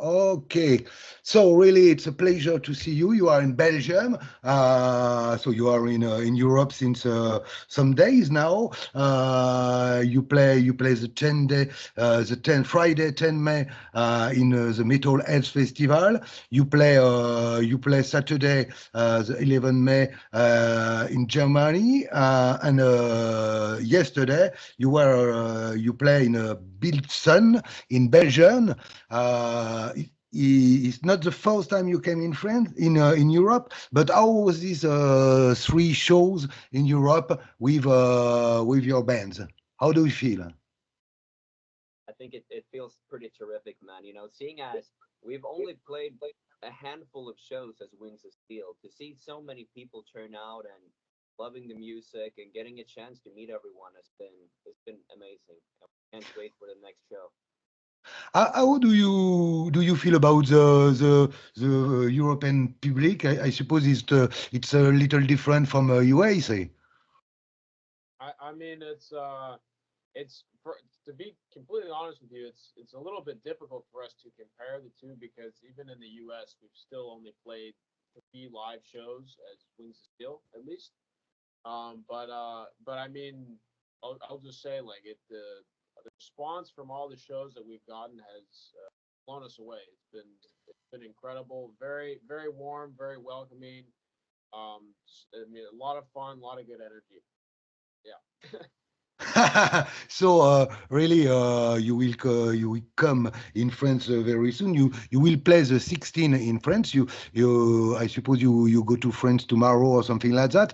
Okay, so really, it's a pleasure to see you. You are in Belgium, so you are in Europe since some days now. You play the 10 day, the 10 Friday 10 May in the Metal Heads Festival. You play Saturday the 11 May in Germany, and yesterday you play in Biltzen in Belgium. It's not the first time you came in France in Europe, but how was these three shows in Europe with your bands? How do you feel? I think it feels pretty terrific, man. Seeing as we've only played a handful of shows as Wings of Steel, to see so many people turn out and loving the music and getting a chance to meet everyone has been amazing. I can't wait for the next show. How do you feel about the European public? I suppose it's a little different from USA. I mean, it's for, to be completely honest with you, it's a little bit difficult for us to compare the two because even in the U.S. we've still only played three live shows as Wings of Steel at least. But I mean, I'll just say like the response from all the shows that we've gotten has blown us away. It's been incredible, very warm, very welcoming. I mean, a lot of fun, a lot of good energy. Yeah. So really, you will come in France very soon. You will play the 16 in France. I suppose you go to France tomorrow or something like that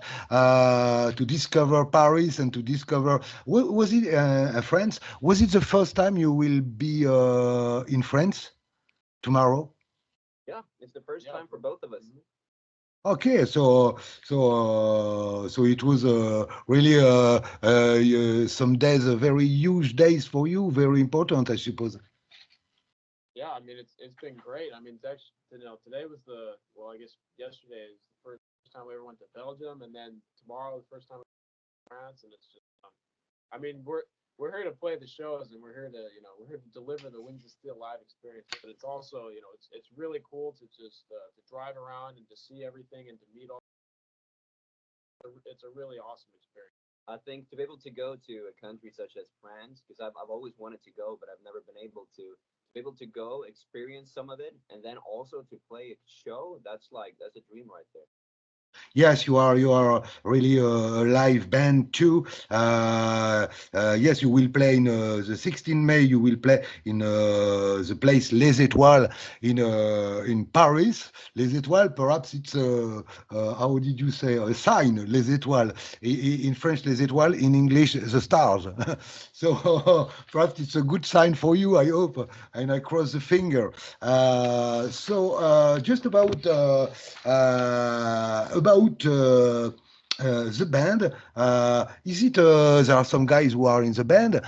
to discover Paris and to discover. Was it France? Was it the first time you will be in France tomorrow? Yeah, it's the first time for both of us. Mhm. Okay, so it was really some days, very huge days for you, very important, I suppose. Yeah, I mean it's been great. I mean, it's actually, today was the well, I guess yesterday is the first time we ever went to Belgium, and then tomorrow the first time we went to France, and it's just I mean we're here to play the shows, and we're here to deliver the Wings of Steel live experience. But it's also it's really cool to just to drive around and to see everything and to meet all. It's a really awesome experience. I think to be able to go to a country such as France, because I've always wanted to go, but I've never been able to be able to go experience some of it, and then also to play a show, that's a dream right there. Yes, you are really a live band too. Yes, you will play in the 16 May. You will play in the place Les Étoiles in Paris. Les Étoiles, perhaps it's how did you say a sign? Les Étoiles in French, Les Étoiles in English, the stars. So perhaps it's a good sign for you. I hope, and I cross the finger. So just about the band. Is it there are some guys who are in the band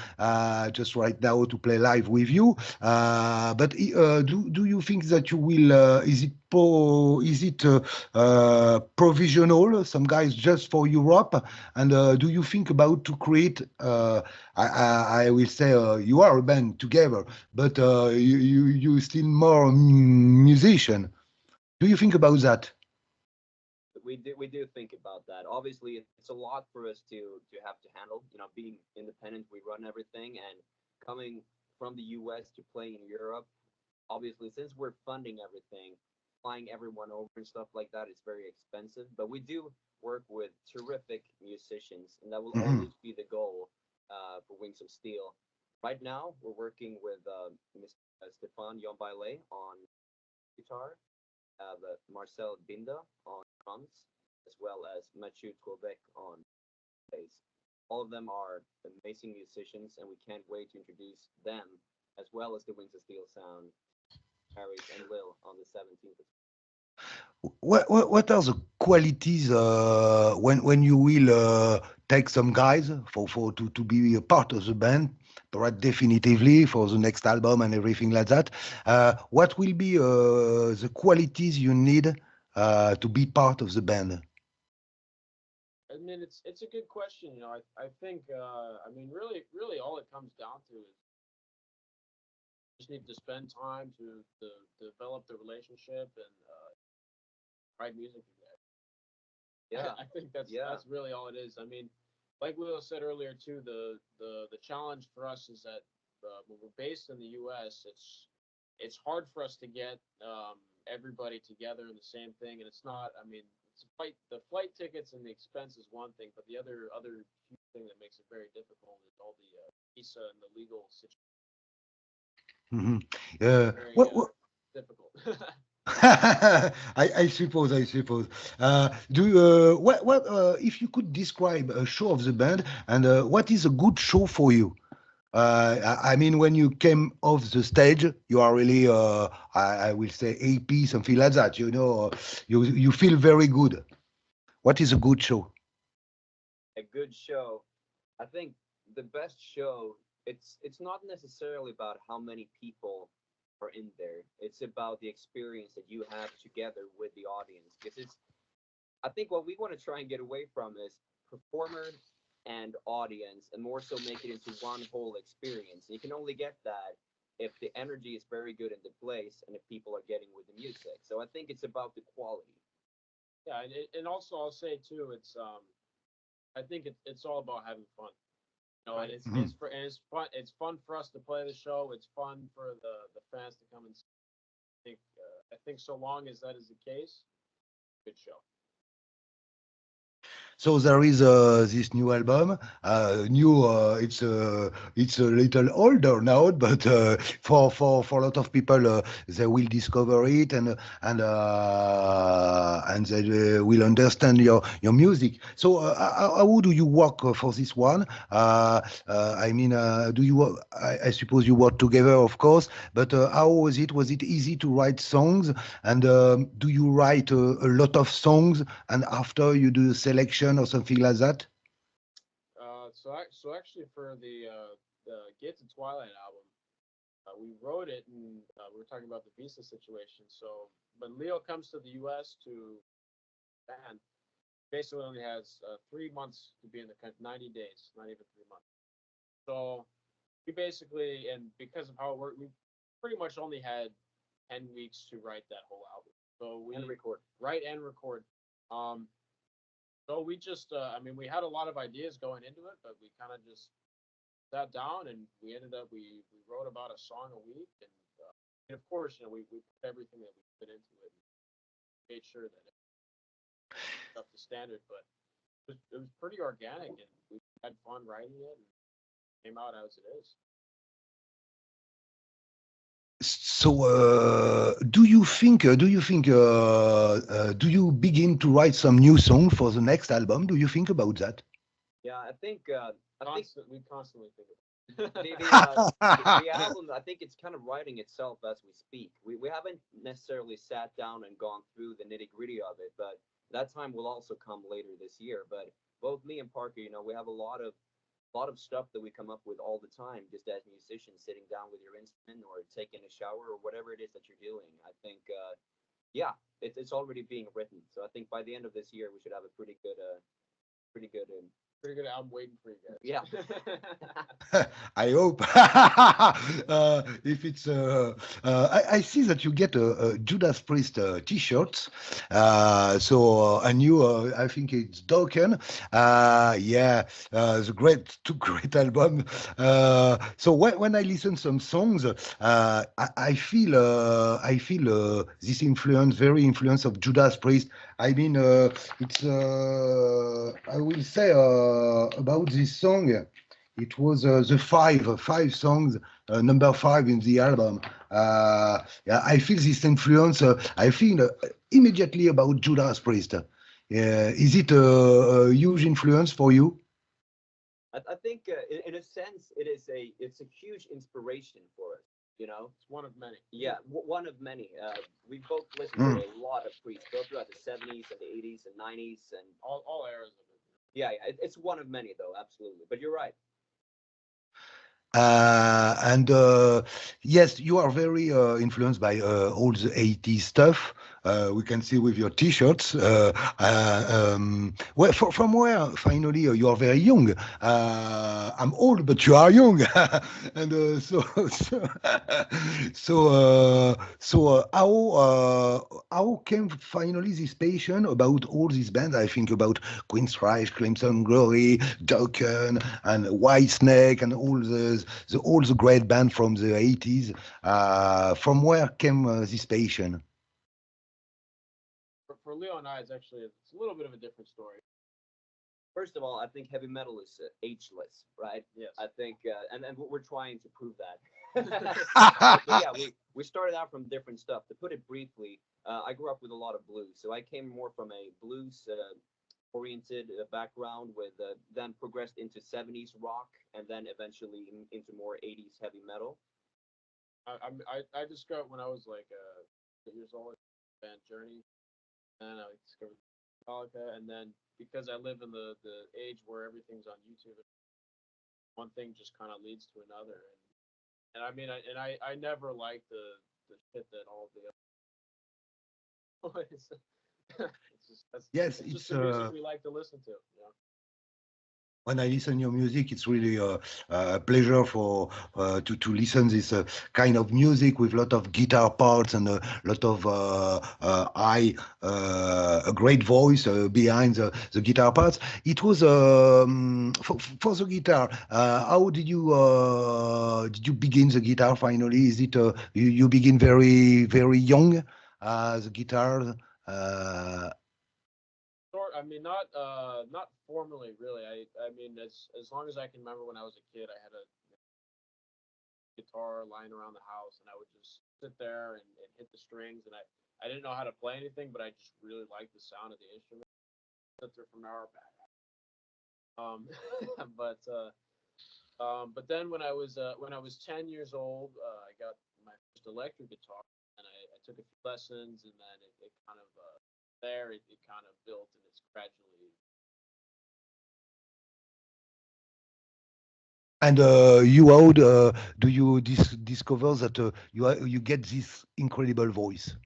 just right now to play live with you? But do you think that you will? Is it provisional? Some guys just for Europe, and do you think about to create? I will say you are a band together, but you still more musician. Do you think about that? We do think about that. Obviously, it's a lot for us to have to handle. Being independent, we run everything, and coming from the U.S. to play in Europe. Obviously, since we're funding everything, flying everyone over and stuff like that is very expensive. But we do work with terrific musicians, and that will Mhm. always be the goal for Wings of Steel. Right now, we're working with Mr. Stefan Yombaile on guitar, Marcel Binda on drums, as well as Mathieu Quebec on bass. All of them are amazing musicians, and we can't wait to introduce them as well as the Wings of Steel sound, Paris and Lille on the 17th. What are the qualities when you will take some guys to be a part of the band, right? Definitively for the next album and everything like that. What will be the qualities you need to be part of the band? I mean, it's a good question. I think I mean really all it comes down to is just need to spend time to develop the relationship and write music together. Yeah, I think that's yeah, really all it is. I mean, like Leo said earlier too, the challenge for us is that when we're based in the U.S., it's hard for us to get everybody together in the same thing, and it's not. I mean, the flight tickets and the expense is one thing, but the other huge thing that makes it very difficult is all the visa and the legal situation. Mhm. Very What difficult. I suppose, I suppose. What if you could describe a show of the band and what is a good show for you? I mean, when you came off the stage, you are really, I will say, AP, something like that. You know, you feel very good. What is a good show? a good show. I think the best show. It's not necessarily about how many people are in there. It's about the experience that you have together with the audience. Because it's I think what we want to try and get away from is performer and audience, and more so make it into one whole experience. And you can only get that if the energy is very good in the place and if people are getting with the music. So I think it's about the quality. Yeah, and also I'll say too, I think it's all about having fun. You know, and Right. it's fun. It's fun for us to play the show. It's fun for the fans to come and see. I think so long as that is the case, good show. So there is this new album. New, it's a little older now, but for a lot of people, they will discover it and they will understand your music. So how do you work for this one? I mean, do you? I suppose you work together, of course. But how was it? Was it easy to write songs? And do you write a lot of songs? And after you do a selection or something like that? So actually for the Get to Twilight album, we wrote it and we were talking about the visa situation. So when Leo comes to the U.S. to band, basically only has 3 months to be in the country, 90 days, not even 3 months. So we basically, and because of how it worked, we pretty much only had 10 weeks to write that whole album. So And we record. write and record. Um, so we just, I mean, we had a lot of ideas going into it, but we kind of just sat down and we ended up, we wrote about a song a week. And of course, you know, we put everything that we put into it and made sure that it was up to standard. But it was pretty organic and we had fun writing it and it came out as it is. So, do you begin to write some new song for the next album? Do you think about that? Yeah, I think We constantly think the about the, uh, the album. I think it's kind of writing itself as we speak. We haven't necessarily sat down and gone through the nitty gritty of it, but that time will also come later this year. But both me and Parker, we have a lot of stuff that we come up with all the time, just as musicians, sitting down with your instrument or taking a shower or whatever it is that you're doing. I think, yeah, it's already being written. So I think by the end of this year, we should have a pretty good, pretty good album waiting for you yeah. guys. I hope. If it's, I see that you get a Judas Priest T-shirt. And you, I think it's Dokken. Yeah, it's a great, two great album. So when I listen some songs, I feel this influence, very influence of Judas Priest. I mean, it's, I will say about this song. It was the five songs, number five in the album. Yeah, I feel this influence. I feel immediately about Judas Priest. Is it a huge influence for you? I think, in a sense, it's a huge inspiration for us. You know, It's one of many. yeah, one of many. We both listened to Mm. a lot of Priest, both throughout the '70s and the '80s and '90s, and All eras of it. yeah, yeah, it's one of many though, absolutely. But you're right. And yes, you are very influenced by all the 80s stuff. we can see with your T-shirts. From where finally you are very young. I'm old, but you are young, and how came finally this passion about all these bands? I think about Queensryche, Crimson Glory, Dokken, and Whitesnake, and all the great band from the 80s. From where came this passion? For Leo and I, it's a little bit of a different story. First of all, I think heavy metal is ageless, right? Yes. I think, and we're trying to prove that. But yeah, we started out from different stuff. To put it briefly, I grew up with a lot of blues, so I came more from a blues oriented background, with then progressed into 70s rock, and then eventually into more 80s heavy metal. I discovered when I was like 8 years old, band Journey, and I discovered Metallica, and then because I live in the age where everything's on YouTube, one thing just kind of leads to another, and I mean, I never liked the shit that all the it's just Yes, it's just it's the music we like to listen to, you know. when I listen your music, it's really a pleasure for to listen this kind of music with a lot of guitar parts and a lot of a great voice behind the guitar parts. It was for the guitar. How did you begin the guitar finally? Is it you begin very young the guitar? Uh, I mean, not formally, really. I mean, as long as I can remember, when I was a kid, I had a guitar lying around the house, and I would just sit there and hit the strings, and I didn't know how to play anything, but I just really liked the sound of the instrument. Sit there from hour back. Um, but but then when I was 10 years old, I got my first electric guitar, and I took a few lessons, and then it kind of it kind of built, and it's gradually. And you, how do you discover that you get this incredible voice?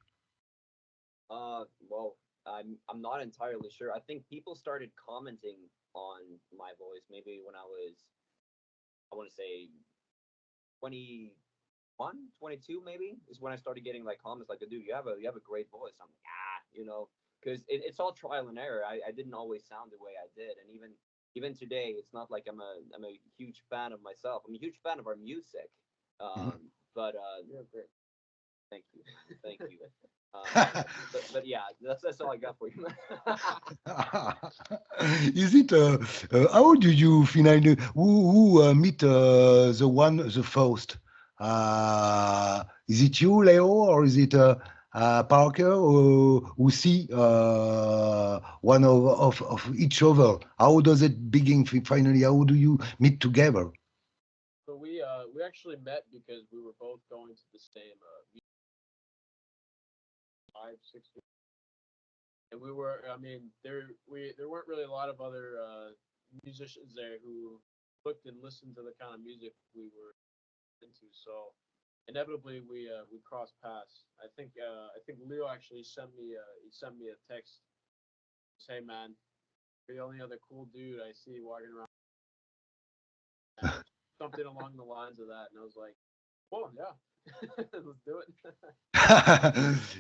Well, I'm not entirely sure. I think people started commenting on my voice maybe when I want to say 21, 22 maybe, is when I started getting like comments like, dude, you have a great voice. I'm like, because it's all trial and error. I didn't always sound the way I did, and even today, it's not like I'm a huge fan of myself. I'm a huge fan of our music, Mhm. but You're great. thank you, thank you. But yeah, that's all I got for you. Is it how do you finally who meet the first? Is it you, Leo, or is it Parker, or who see one of each other? How does it begin finally? How do you meet together? So we actually met because we were both going to the same 5, 6 years, and we were. I mean, there weren't really a lot of other musicians there who looked and listened to the kind of music we were into. So inevitably we crossed paths. I think Leo actually sent me a text. Say, man, you're the only other cool dude I see walking around. Something along the lines of that, and I was like, "Well, yeah, let's do it."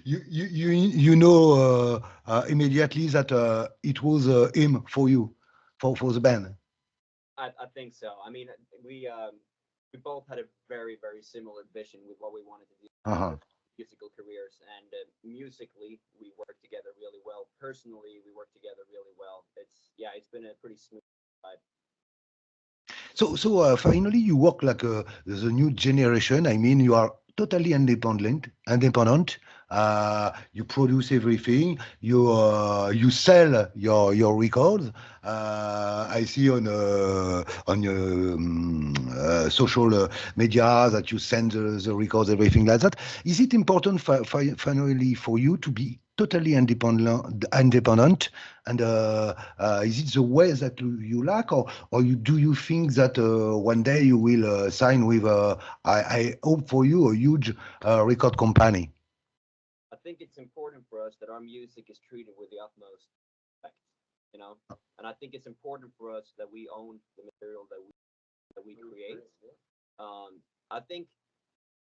You know immediately that it was him for you, for the band. I think so. I mean, we both had a very similar vision with what we wanted to do in Uh-huh. our musical careers, and musically we work together really well. Personally, we work together really well. It's been a pretty smooth ride. So finally, you work like the new generation. I mean, you are totally independent. Independent. You produce everything. You sell your records. I see on your social media that you send the records, everything like that. Is it important finally for you to be totally independent, and is it the way that you like, or do you think that one day you will sign with, I hope for you, a huge record company? I think it's important for us that our music is treated with the utmost respect, you know. And I think it's important for us that we own the material that we create. I think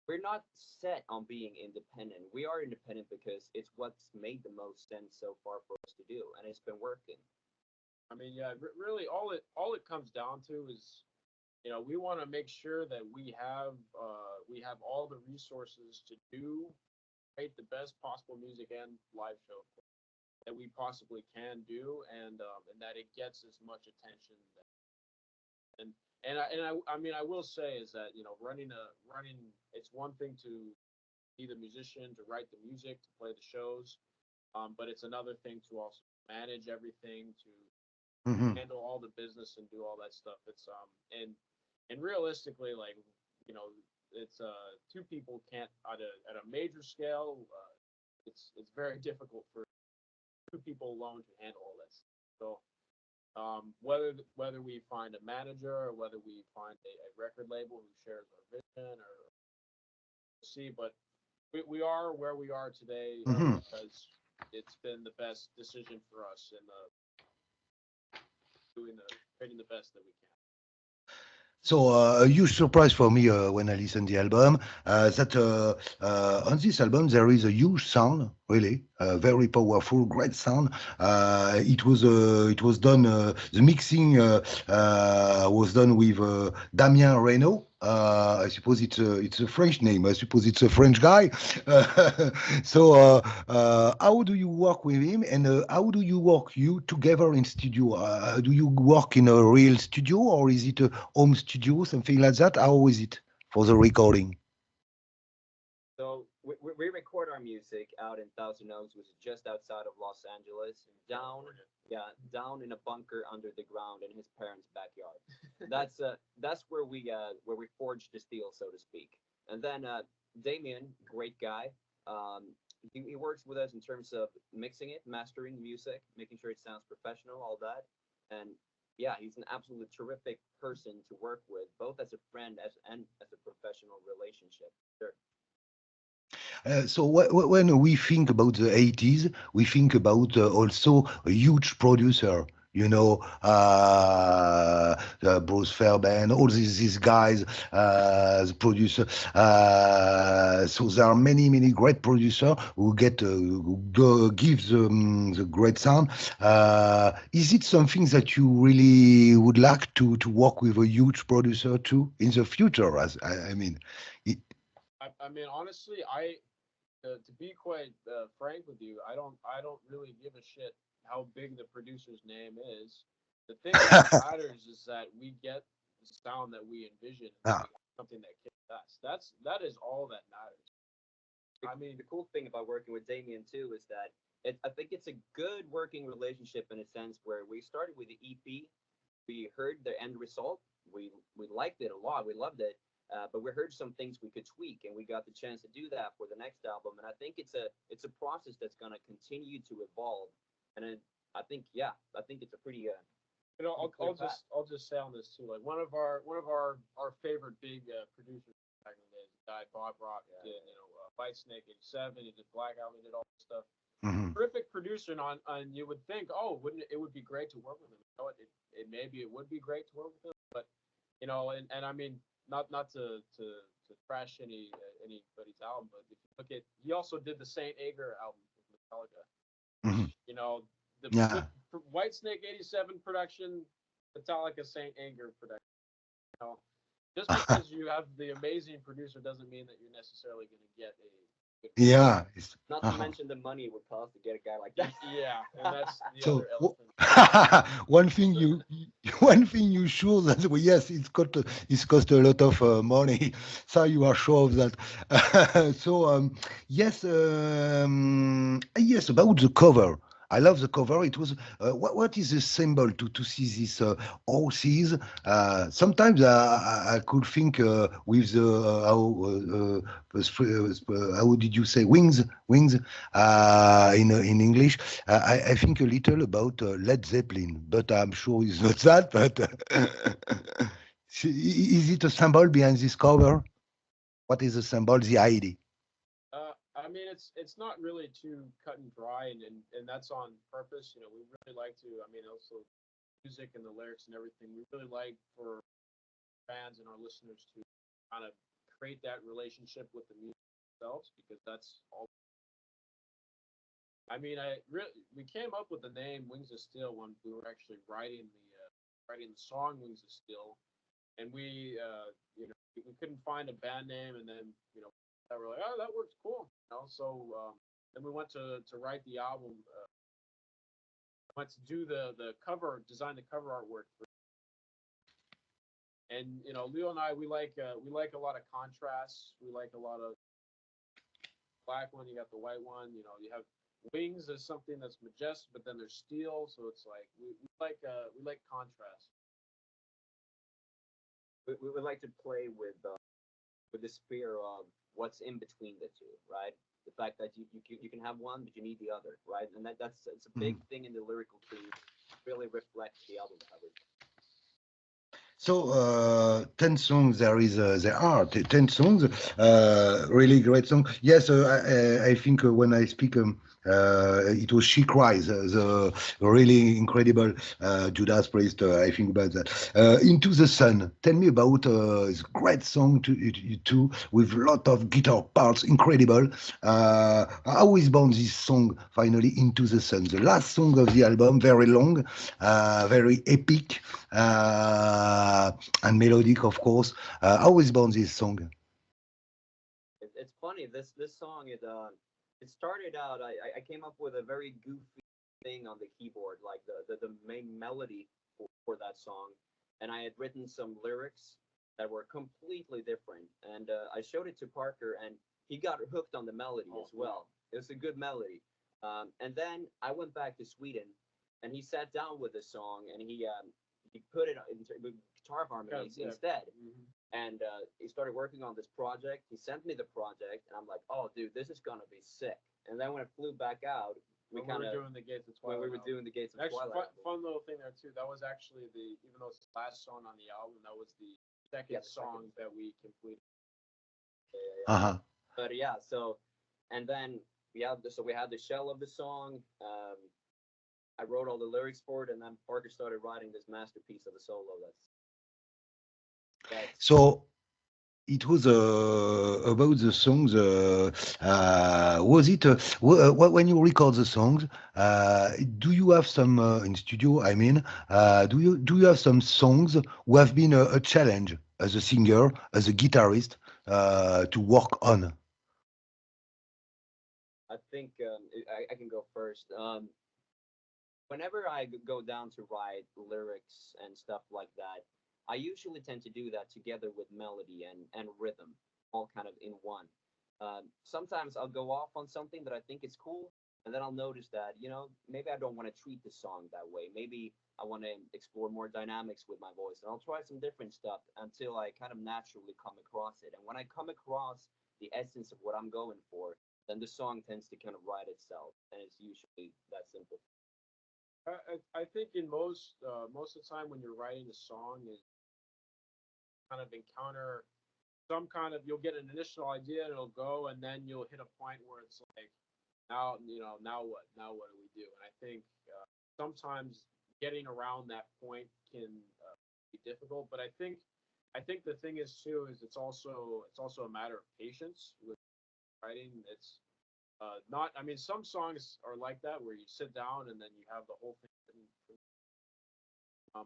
we're not set on being independent. We are independent because it's what's made the most sense so far for us to do, and it's been working. I mean, yeah, really, all it comes down to is, we want to make sure that we have all the resources to create the best possible music and live show that we possibly can do, and that it gets as much attention. And I mean, I will say is that running, it's one thing to be the musician, to write the music, to play the shows, but it's another thing to also manage everything, to Mhm. handle all the business and do all that stuff. And realistically, like, you know, it's two people can't at a major scale. It's very difficult for two people alone to handle all this. So whether we find a manager or whether we find a record label who shares our vision, or see, but we are where we are today, Mhm. because it's been the best decision for us in creating the best that we can. So a huge surprise for me when I listen the album that on this album there is a huge sound, really very powerful, great sound. It was done. The mixing was done with Damien Reynaud. I suppose it's a French name. I suppose it's a French guy. So how do you work with him, and how do you work you together in studio? Do you work in a real studio, or is it a home studio, something like that? How is it for the recording? So we record our music out in Thousand Oaks, which is just outside of Los Angeles, down, yeah, down in a bunker under the ground in his parents' backyard. That's where we forged the steel, so to speak. And then Damien, great guy. He works with us in terms of mixing it, mastering the music, making sure it sounds professional, all that. And yeah, he's an absolutely terrific person to work with, both as a friend and as a professional relationship. Sure. So when we think about the 80s, we think about also a huge producer. Bruce Fairbairn, all these guys, the producer. So there are many great producers who give the great sound. Is it something that you really would like to work with a huge producer too in the future? As I mean, it, I mean, honestly, to be quite frank with you, I don't really give a shit how big the producer's name is. The thing that matters is that we get the sound that we envision, and that ah, we have something that kicks ass. That is all that matters. the, I mean, the cool thing about working with Damien too is that I think it's a good working relationship in a sense where we started with the EP, we heard the end result, we liked it a lot, we loved it, but we heard some things we could tweak, and we got the chance to do that for the next album. And I think it's a process that's gonna continue to evolve, and I think yeah, I think it's a pretty I'll, clear I'll path. just I'll just say on this too. Like one of our favorite big producers back in the day, the guy Bob Rock, Yeah, did White Snake '87. He did Black Album. He did all this stuff. mhm. Terrific producer, and you would think, oh, wouldn't it would be great to work with him? It maybe it would be great to work with him, but and I mean, not to trash anybody's album, but if you look at, he also did the Saint Anger album with Metallica, Mhm. which the Yeah. White Snake '87 production, Metallica Saint Anger production. You know, just because you have the amazing producer doesn't mean that you're necessarily going to get a good product. Yeah. Not to Uh-huh. mention the money it would cost to get a guy like that. Yeah, and that's the So other elephant. one thing you one thing you sure that yes, it's cost a lot of money. So you are sure of that. So yes, about the cover. I love the cover. It was what is the symbol to see these horses? Sometimes I could think with the how did you say wings in English. I think a little about Led Zeppelin, but I'm sure it's not that. But is it a symbol behind this cover? What is the symbol, the idea? I mean, it's not really too cut and dry, and that's on purpose. You know, we really like to. I mean, also music and the lyrics and everything. We really like for fans and our listeners to kind of create that relationship with the music themselves because that's all. I mean, we came up with the name Wings of Steel when we were actually writing the song Wings of Steel, and we couldn't find a band name, and then we were like, oh, that works cool, So then we went to write the album. Went to do the cover, design the cover artwork for. And Leo and I, we like a lot of contrasts. We like a lot of black one. You got the white one. You have wings as something that's majestic, but then there's steel. So it's like we like contrast. We would like to play with the sphere of what's in between the two, right? The fact that you can have one, but you need the other, right? And that's it's a big thing in the lyrical to really reflect the album cover. So 10 songs there are 10 songs, really great song. Yes, I think when I speak it was She Cries, the really incredible Judas Priest. I think about that. Into the Sun. Tell me about this great song too, with lot of guitar parts, incredible. How is born this song finally, Into the Sun? The last song of the album, very long, very epic. And melodic, of course. How is born this song? It's funny. This song it started out. I came up with a very goofy thing on the keyboard, like the main melody for that song, and I had written some lyrics that were completely different, and I showed it to Parker, and he got hooked on the melody as well. It was a good melody, and then I went back to Sweden, and he sat down with the song, and he put it with guitar harmonies instead. Mm-hmm. And he started working on this project. He sent me the project, and I'm like, "Oh, dude, this is gonna be sick." And then when it flew back out, we were doing the Gates of Twilight. when we were doing the Gates of Actually, Twilight. fun little thing there too. That was actually even though it's the last song on the album, that was the second song that we completed. Yeah. Uh-huh. But yeah, so and then so we had the shell of the song. I wrote all the lyrics for it, and then Parker started writing this masterpiece of a solo. So it was about the songs. Was it when you record the songs? Do you have some in studio? I mean, do you have some songs who have been a challenge as a singer, as a guitarist, to work on? I think I can go first. Whenever I go down to write lyrics and stuff like that, I usually tend to do that together with melody and rhythm, all kind of in one. Sometimes I'll go off on something that I think is cool, and then I'll notice that, maybe I don't want to treat the song that way. Maybe I want to explore more dynamics with my voice, and I'll try some different stuff until I kind of naturally come across it. And when I come across the essence of what I'm going for, then the song tends to kind of write itself, and it's usually that simple. I think in most of the time when you're writing a song, is kind of encounter some kind of you'll get an initial idea and it'll go, and then you'll hit a point where it's like now what do we do? And I think sometimes getting around that point can be difficult, but I think the thing is too is it's also a matter of patience with writing. It's not. I mean, some songs are like that where you sit down and then you have the whole thing written.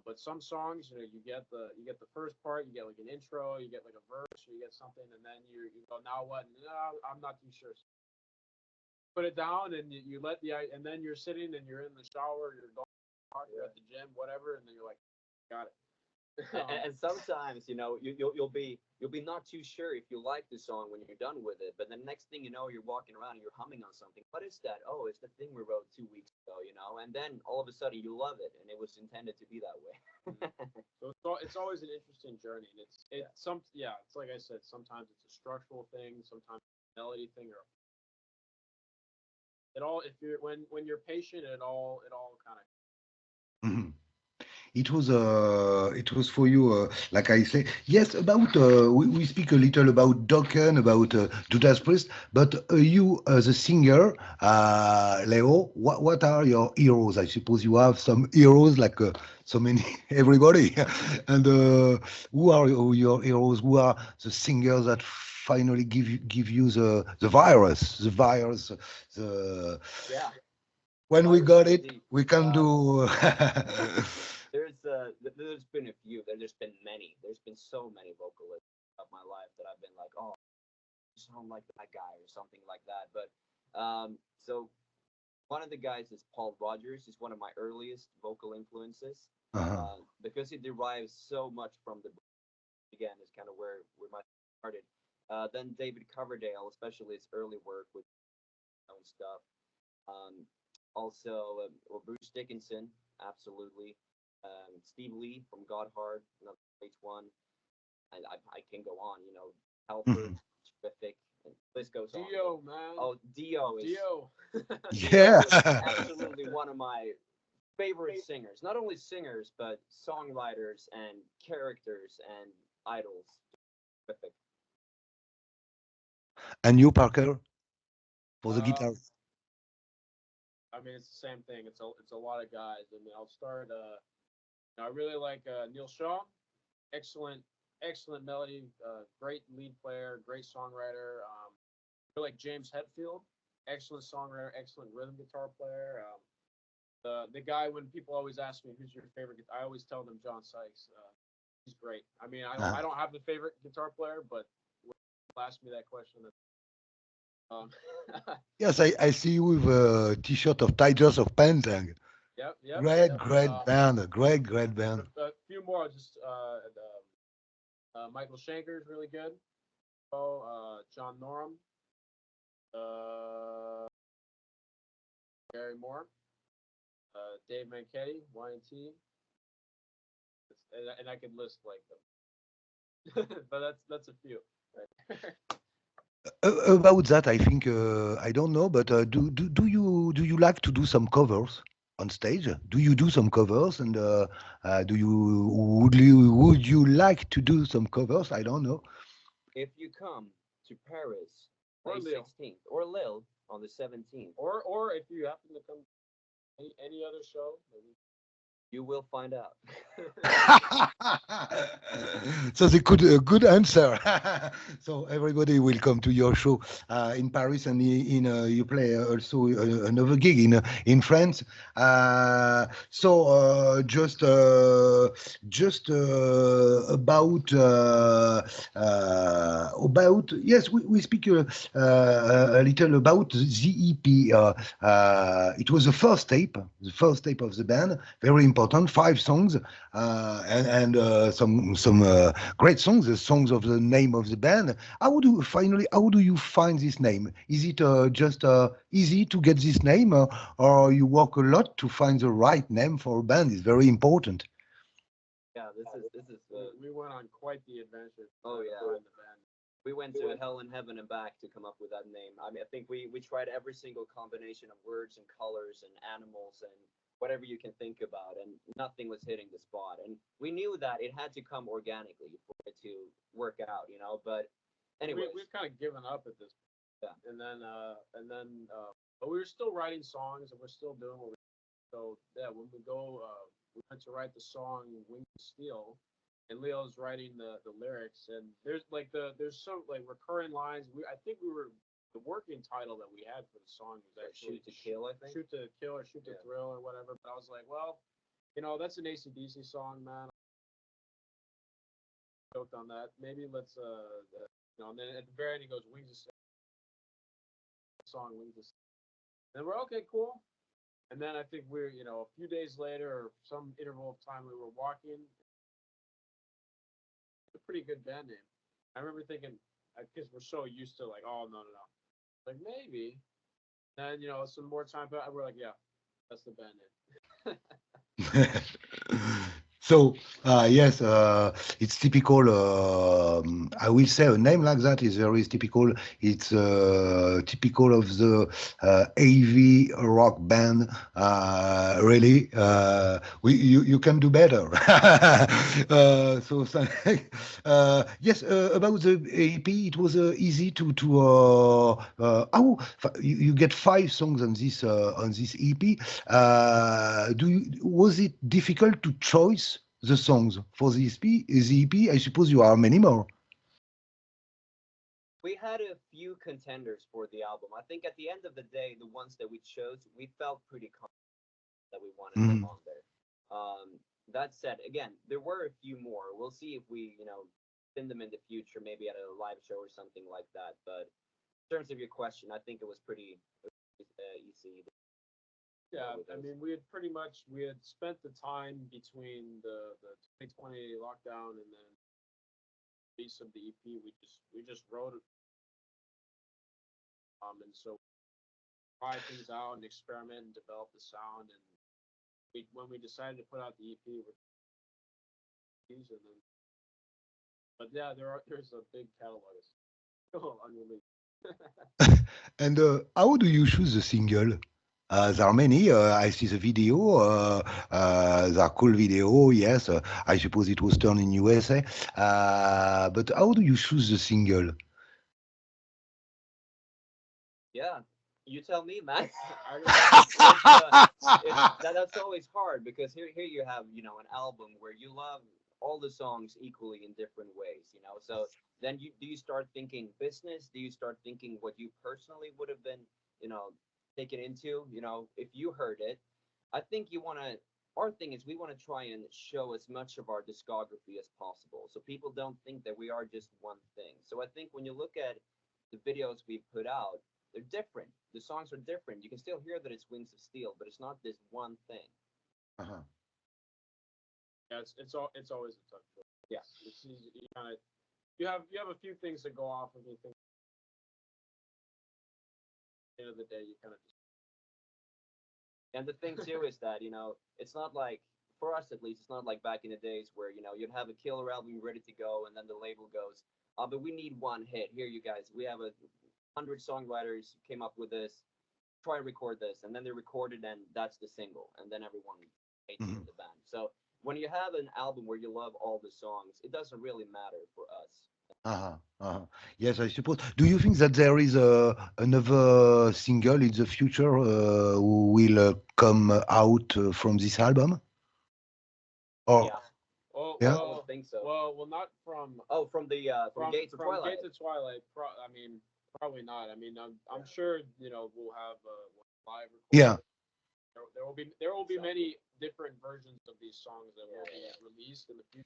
But some songs, you get the first part, you get like an intro, you get like a verse, or you get something, and then you go, now what? No, I'm not too sure. Put it down, and you let and then you're sitting and you're in the shower, you're going, you're at the gym, whatever, and then you're like, got it. And sometimes you'll be not too sure if you like the song when you're done with it, but the next thing you know, you're walking around and you're humming on something. What is that? Oh, it's the thing we wrote 2 weeks ago, and then all of a sudden you love it, and it was intended to be that way. So it's always an interesting journey, and it's like I said, sometimes it's a structural thing, sometimes it's a melody thing, or it all if you're when you're patient, it all kind of. Mhm. it was for you, like I say, yes. About we speak a little about Dokken, about Judas Priest, but you as a singer, Leo, what are your heroes? I suppose you have some heroes like so many everybody, and who are your heroes? Who are the singers that finally give you the virus, the Yeah, the when we virus got is it, indeed. we can do. There's been a few. There's been many. There's been so many vocalists of my life that I've been like, oh, you sound like that guy or something like that. But so one of the guys is Paul Rogers. He's one of my earliest vocal influences Uh-huh. because it derives so much from the again is kind of where my started. Then David Coverdale, especially his early work with his own stuff. Um, also, or Bruce Dickinson, absolutely. Steve Lee from Godhard, another great one. And I can go on, you know, Halford, Mhm. terrific, and the list goes on. Dio, man. Oh, Dio is Dio. Dio Yeah. is absolutely one of my favorite singers. Not only singers, but songwriters and characters and idols. Terrific. And you, Parker, for the guitar. Um, I mean, it's the same thing. It's a lot of guys. I mean, I'll start. I really like Neil Shaw. Excellent, excellent melody. Great lead player. Great songwriter. I like James Hetfield. Excellent songwriter. Excellent rhythm guitar player. The guy when people always ask me who's your favorite, I always tell them John Sykes. He's great. I mean, I Uh, don't have the favorite guitar player, but when people ask me that question, um, yes, I see you with a T-shirt of Tigers of Pantang. yep, yep, Great, yep. great band. Great, great A, band. a few more. Just Michael Schenker is really good. Oh, John Norum, uh, Gary Moore, Dave Manchetti, Y&T, and I could list like them, but that's a few. Right? About that, I think I don't know, but do you like to do some covers on stage? Do you do some covers, and do would you like to do some covers? I don't know. If you come to Paris, Or May Lille, 16th, or Lille on the 17th, or if you happen to come to any other show, maybe. you will find out. So the good answer. So everybody will come to your show in Paris, and you play also another gig in France. So just about yes, we speak a little about the EP. It was the first tape of the band. Very important, 5 songs, and some great songs. The songs of the name of the band. How do you find this name? Is it just easy to get this name, or you work a lot to find the right name for a band? It's very important. Yeah, this is We went on quite the adventure oh trying to yeah. find the band. We went to hell and heaven and back to come up with that name. I mean, I think we tried every single combination of words and colors and animals and whatever you can think about, and nothing was hitting the spot. And we knew that it had to come organically for it to work out, you know. But anyways, We've kind of given up at this, yeah, but we were still writing songs and we're still doing what we. So yeah, when we go, we went to write the song "Wings of Steel," and Leo's writing the lyrics. And there's some like recurring lines. I think we were the working title that we had for the song was actually shoot to kill, I think. Shoot to Kill or Shoot to Yeah. Thrill or whatever. But I was like, well, that's an AC/DC song, man. I joked on that. Maybe let's and then at the very end he goes Wings of Steel, song Wings of Steel. And we're okay, cool. And then I think we're, a few days later or some interval of time, we were walking. A pretty good band name. I remember thinking, because we're so used to like, oh no no no, like maybe. And some more time, but we're like, yeah, that's the band name. So, yes, it's typical. I will say a name like that is very typical. It's typical of the AV rock band. Really, you can do better. Yes, about the EP, it was easy to you get 5 songs on this EP. Was it difficult to choose the songs for the EP? The EP, I suppose you are many more. We had a few contenders for the album. I think at the end of the day, the ones that we chose, we felt pretty confident that we wanted them Mhm. on there. That said, again, there were a few more. We'll see if we, spin them in the future, maybe at a live show or something like that. But in terms of your question, I think it was pretty easy to go Yeah, with I those. mean, we had spent the time between the 2020 lockdown and then release of the EP. We just wrote it, and so try things out and experiment and develop the sound. And when we decided to put out the EP, and then but yeah, there's a big catalog of still unreleased. And how do you choose the single? There are many. I see the video. There are cool video. Yes, I suppose it was done in USA. But how do you choose the single? Yeah, you tell me, man. I don't That's always hard because here you have an album where you love all the songs equally in different ways. So then you start thinking business? Do you start thinking what you personally would have been you know taken into? If you heard it, I think you want to. Our thing is we want to try and show as much of our discography as possible, so people don't think that we are just one thing. So I think when you look at the videos we put out, they're different. The songs are different. You can still hear that it's Wings of Steel, but it's not this one thing. Uh-huh. Yeah, it's always a tough choice. It's easy. You have a few things that go off, and you think at the end of the day you kind of just And the thing too is that it's not like for us at least, it's not like back in the days where you'd have a killer album ready to go, and then the label goes, but we need one hit. Here, you guys, we have 100 songwriters came up with this. Try and record this, and then they recorded, and that's the single, and then everyone hates it in Mhm. the band. So when you have an album where you love all the songs, it doesn't really matter for us. Uh-huh. Uh-huh. Yes, I suppose. Do you think that there is another single in the future who will come out from this album? Or Yeah, oh yeah? I would think so. not from Oh, from Gates of from Twilight. Gate to Twilight. I mean, probably not. I mean, I'm sure we'll have live recording. Yeah. There will be So many different versions of these songs that will yeah, be yeah. released in the future.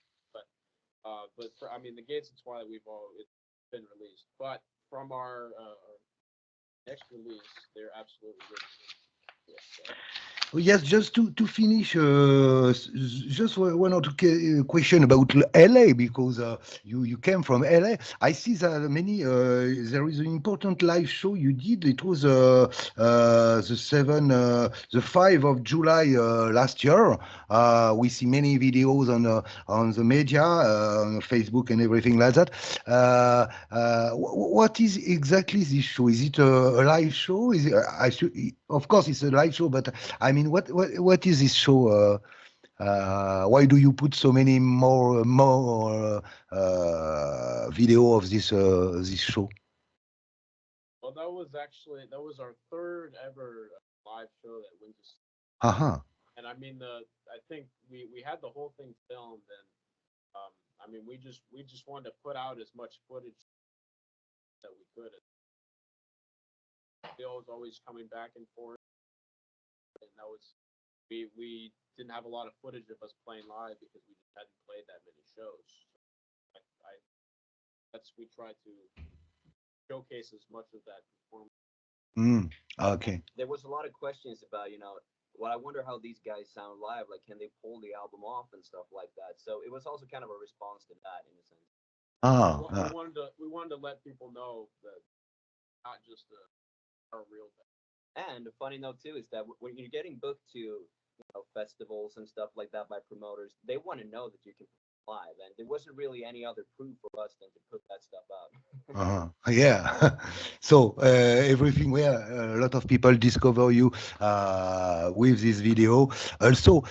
I mean, the Gates of Twilight it's been released, but from our next release, they're absolutely Yes, Oh, yes, just to finish, just one or two question about LA because you came from LA. I see that there is an important live show you did. It was the 5 of July last year. We see many videos on the media, on Facebook and everything like that. What is exactly this show? Is it a live show? Is it, of course, it's a live show, but I mean, what is this show? Why do you put so many more video of this show? well, that was our third ever live show that went to, Uh-huh. and I mean I think we had the whole thing filmed, and I mean we just wanted to put out as much footage that we could. Bill was always coming back and forth, and that was we didn't have a lot of footage of us playing live because we just hadn't played that many shows. I that's we tried to showcase as much of that performance. Mm, and okay. there was a lot of questions about well, I wonder how these guys sound live. Like, can they pull the album off and stuff like that? So it was also kind of a response to that in a sense. Ah, We wanted to let people know that not just our real band. And a funny note too is that when you're getting booked to festivals and stuff like that by promoters. They want to know that you can perform live, and there wasn't really any other proof for us than to put that stuff out. Yeah. So everything where a lot of people discover you with this video. Also,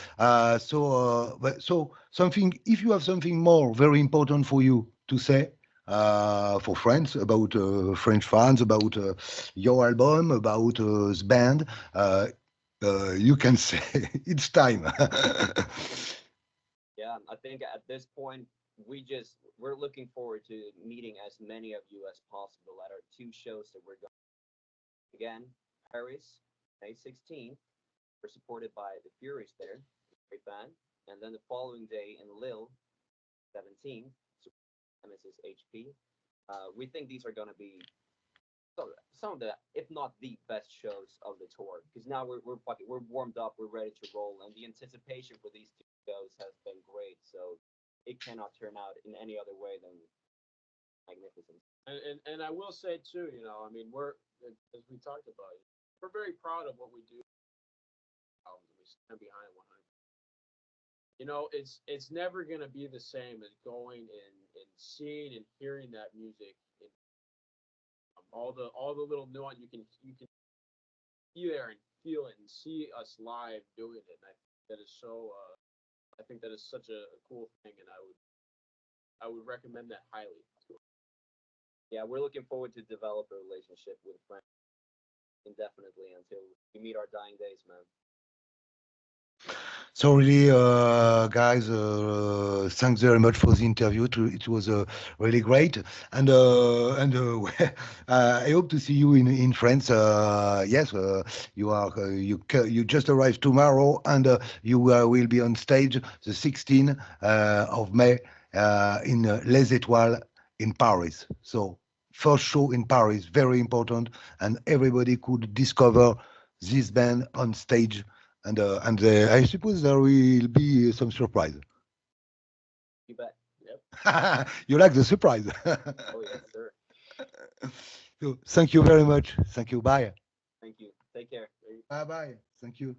so something. If you have something more very important for you to say for friends about French fans, about your album, about the band, you can say it's time. Yeah, I think at this point we're looking forward to meeting as many of you as possible at our two shows that we're going again. Paris, May 16th. We're supported by the Furies there, great band, and then the following day in Lille, 17th, Nemesis HP. We think these are going to be some of the, if not the best shows of the tour, because now we're warmed up, we're ready to roll, and the anticipation for these two shows has been great. So it cannot turn out in any other way than magnificent. And I will say too, I mean, as we talked about, we're very proud of what we do. We stand behind 100. It's never gonna be the same as going and seeing and hearing that music in all the little nuance you can be there and feel it and see us live doing it. And I think that is such a cool thing, and I would recommend that highly. Yeah, we're looking forward to develop a relationship with Frank indefinitely until we meet our dying days, man. So really, guys, thanks very much for the interview. It was really great, and I hope to see you in France. Yes, you just arrived tomorrow, and you will be on stage the 16th of May in Les Étoiles in Paris. So first show in Paris, very important, and everybody could discover this band on stage and I suppose there will be some surprise. You bet. Yep. You like the surprise. Oh yes, sir. So, thank you very much. Thank you. Bye. Thank you. Take care. Bye bye. Thank you.